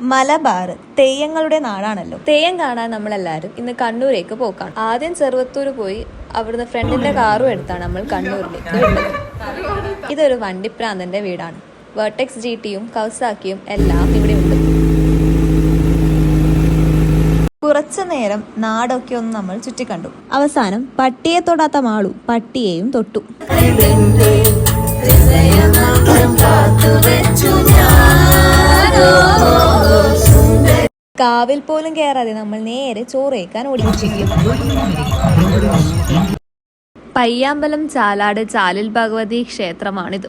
മലബാർ തെയ്യങ്ങളുടെ നാടാണല്ലോ. തെയ്യം കാണാൻ നമ്മളെല്ലാവരും ഇന്ന് കണ്ണൂരേക്ക് പോക്കാണ്. ആദ്യം ചെറുവത്തൂർ പോയി അവിടുന്ന് ഫ്രണ്ടിന്റെ കാറും എടുത്താണ് നമ്മൾ കണ്ണൂരിലേക്ക് വരുന്നത്. ഇതൊരു വണ്ടിപ്രാന്തന്റെ വീടാണ്. വെർട്ടെക്സ് GTയും കൗസാക്കിയും എല്ലാം ഇവിടെ ഉണ്ട്. കുറച്ചു നേരം നാടൊക്കെ ഒന്ന് നമ്മൾ ചുറ്റിക്കണ്ടു. അവസാനം പട്ടിയെ തൊടാത്ത മാളു പട്ടിയെയും തൊട്ടു. കാവിൽ പോലും കയറാതെ നമ്മൾ നേരെ ചോറ് കഴിക്കാൻ ഓടിച്ചിരിക്കും. പയ്യാമ്പലം ചാലാട് ചാലിൽ ഭഗവതി ക്ഷേത്രമാണിത്.